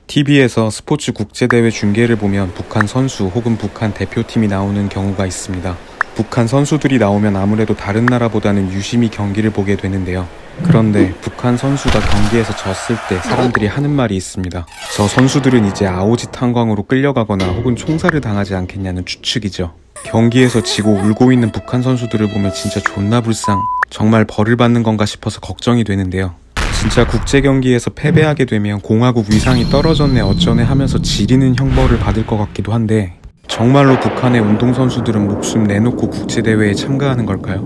TV에서 스포츠 국제대회 중계를 보면 북한 선수 혹은 북한 대표팀이 나오는 경우가 있습니다. 북한 선수들이 나오면 아무래도 다른 나라보다는 유심히 경기를 보게 되는데요. 그런데 북한 선수가 경기에서 졌을 때 사람들이 하는 말이 있습니다. 저 선수들은 이제 아오지 탄광으로 끌려가거나 혹은 총살을 당하지 않겠냐는 추측이죠. 경기에서 지고 울고 있는 북한 선수들을 보면 진짜 존나 불쌍, 정말 벌을 받는 건가 싶어서 걱정이 되는데요. 진짜 국제 경기에서 패배하게 되면 공화국 위상이 떨어졌네 어쩌네 하면서 지리는 형벌을 받을 것 같기도 한데, 정말로 북한의 운동선수들은 목숨 내놓고 국제대회에 참가하는 걸까요?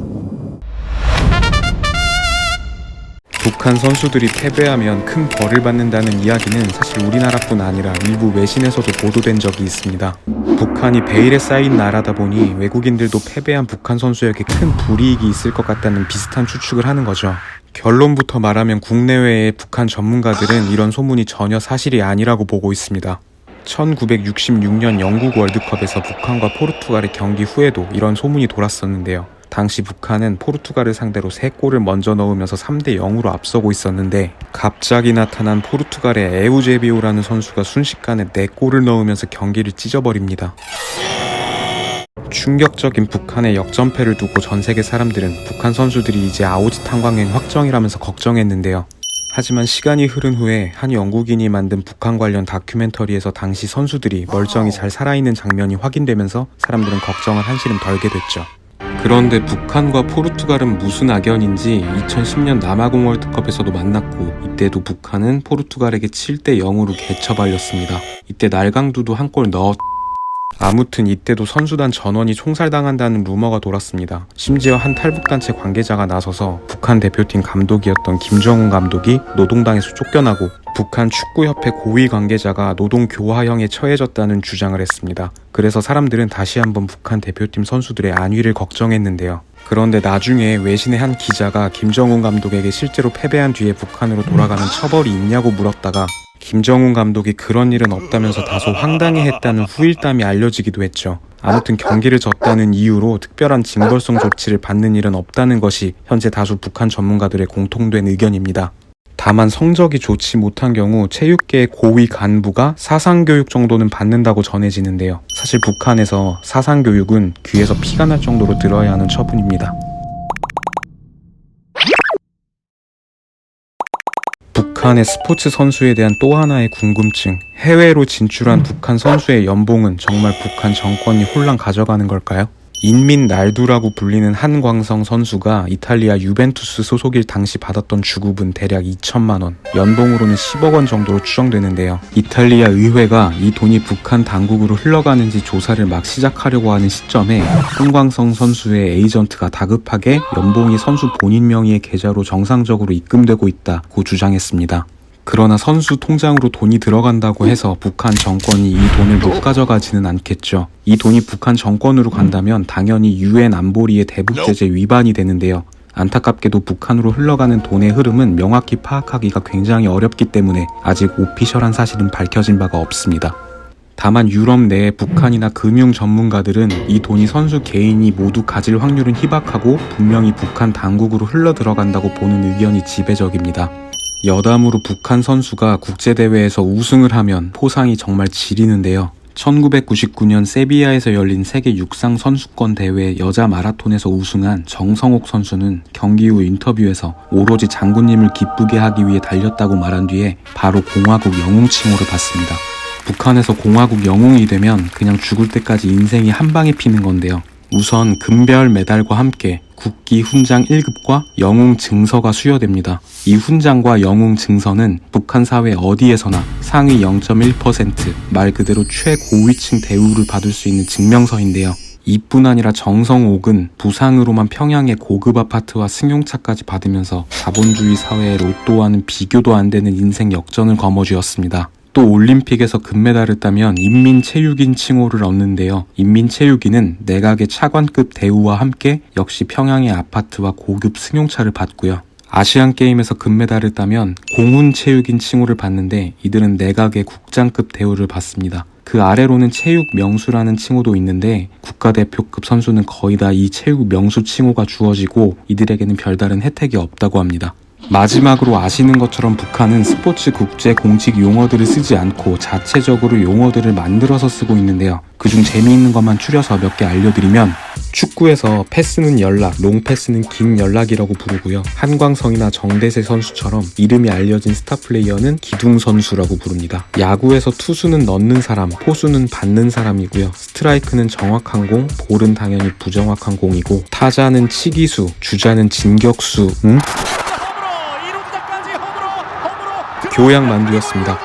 북한 선수들이 패배하면 큰 벌을 받는다는 이야기는 사실 우리나라뿐 아니라 일부 외신에서도 보도된 적이 있습니다. 북한이 베일에 쌓인 나라다 보니 외국인들도 패배한 북한 선수에게 큰 불이익이 있을 것 같다는 비슷한 추측을 하는 거죠. 결론부터 말하면 국내외의 북한 전문가들은 이런 소문이 전혀 사실이 아니라고 보고 있습니다. 1966년 영국 월드컵에서 북한과 포르투갈의 경기 후에도 이런 소문이 돌았었는데요. 당시 북한은 포르투갈을 상대로 3골을 먼저 넣으면서 3대 0으로 앞서고 있었는데, 갑자기 나타난 포르투갈의 에우제비오라는 선수가 순식간에 4골을 넣으면서 경기를 찢어버립니다. 충격적인 북한의 역전패를 두고 전 세계 사람들은 북한 선수들이 이제 아오지 탄광행 확정이라면서 걱정했는데요. 하지만 시간이 흐른 후에 한 영국인이 만든 북한 관련 다큐멘터리에서 당시 선수들이 멀쩡히 잘 살아있는 장면이 확인되면서 사람들은 걱정을 한시름 덜게 됐죠. 그런데 북한과 포르투갈은 무슨 악연인지 2010년 남아공 월드컵에서도 만났고, 이때도 북한은 포르투갈에게 7대 0으로 개처발렸습니다. 이때 날강두도 한 골 넣었... 아무튼 이때도 선수단 전원이 총살당한다는 루머가 돌았습니다. 심지어 한 탈북단체 관계자가 나서서 북한 대표팀 감독이었던 김정훈 감독이 노동당에서 쫓겨나고 북한 축구협회 고위 관계자가 노동교화형에 처해졌다는 주장을 했습니다. 그래서 사람들은 다시 한번 북한 대표팀 선수들의 안위를 걱정했는데요. 그런데 나중에 외신의 한 기자가 김정훈 감독에게 실제로 패배한 뒤에 북한으로 돌아가는 처벌이 있냐고 물었다가 김정훈 감독이 그런 일은 없다면서 다소 황당해했다는 후일담이 알려지기도 했죠. 아무튼 경기를 졌다는 이유로 특별한 징벌성 조치를 받는 일은 없다는 것이 현재 다수 북한 전문가들의 공통된 의견입니다. 다만 성적이 좋지 못한 경우 체육계의 고위 간부가 사상교육 정도는 받는다고 전해지는데요. 사실 북한에서 사상교육은 귀에서 피가 날 정도로 들어야 하는 처분입니다. 북한의 스포츠 선수에 대한 또 하나의 궁금증, 해외로 진출한 북한 선수의 연봉은 정말 북한 정권이 홀랑 가져가는 걸까요? 인민 날두라고 불리는 한광성 선수가 이탈리아 유벤투스 소속일 당시 받았던 주급은 대략 2천만 원, 연봉으로는 10억 원 정도로 추정되는데요. 이탈리아 의회가 이 돈이 북한 당국으로 흘러가는지 조사를 막 시작하려고 하는 시점에 한광성 선수의 에이전트가 다급하게 연봉이 선수 본인 명의의 계좌로 정상적으로 입금되고 있다고 주장했습니다. 그러나 선수 통장으로 돈이 들어간다고 해서 북한 정권이 이 돈을 못 가져가지는 않겠죠. 이 돈이 북한 정권으로 간다면 당연히 UN 안보리의 대북 제재 위반이 되는데요. 안타깝게도 북한으로 흘러가는 돈의 흐름은 명확히 파악하기가 굉장히 어렵기 때문에 아직 오피셜한 사실은 밝혀진 바가 없습니다. 다만 유럽 내의 북한이나 금융 전문가들은 이 돈이 선수 개인이 모두 가질 확률은 희박하고 분명히 북한 당국으로 흘러 들어간다고 보는 의견이 지배적입니다. 여담으로 북한 선수가 국제대회에서 우승을 하면 포상이 정말 지리는데요. 1999년 세비야에서 열린 세계 육상 선수권 대회 여자 마라톤에서 우승한 정성옥 선수는 경기 후 인터뷰에서 오로지 장군님을 기쁘게 하기 위해 달렸다고 말한 뒤에 바로 공화국 영웅 칭호를 받습니다. 북한에서 공화국 영웅이 되면 그냥 죽을 때까지 인생이 한 방에 피는 건데요. 우선 금별 메달과 함께 국기 훈장 1급과 영웅 증서가 수여됩니다. 이 훈장과 영웅 증서는 북한 사회 어디에서나 상위 0.1%, 말 그대로 최고위층 대우를 받을 수 있는 증명서인데요. 이뿐 아니라 정성옥은 부상으로만 평양의 고급 아파트와 승용차까지 받으면서 자본주의 사회의 로또와는 비교도 안 되는 인생 역전을 거머쥐었습니다. 또 올림픽에서 금메달을 따면 인민체육인 칭호를 얻는데요. 인민체육인은 내각의 차관급 대우와 함께 역시 평양의 아파트와 고급 승용차를 받고요. 아시안게임에서 금메달을 따면 공훈체육인 칭호를 받는데 이들은 내각의 국장급 대우를 받습니다. 그 아래로는 체육 명수라는 칭호도 있는데 국가대표급 선수는 거의 다 이 체육 명수 칭호가 주어지고 이들에게는 별다른 혜택이 없다고 합니다. 마지막으로 아시는 것처럼 북한은 스포츠 국제 공식 용어들을 쓰지 않고 자체적으로 용어들을 만들어서 쓰고 있는데요. 그중 재미있는 것만 추려서 몇 개 알려드리면 축구에서 패스는 연락, 롱패스는 긴 연락이라고 부르고요. 한광성이나 정대세 선수처럼 이름이 알려진 스타 플레이어는 기둥 선수라고 부릅니다. 야구에서 투수는 넣는 사람, 포수는 받는 사람이고요. 스트라이크는 정확한 공, 볼은 당연히 부정확한 공이고 타자는 치기수, 주자는 진격수, 교양 만두였습니다.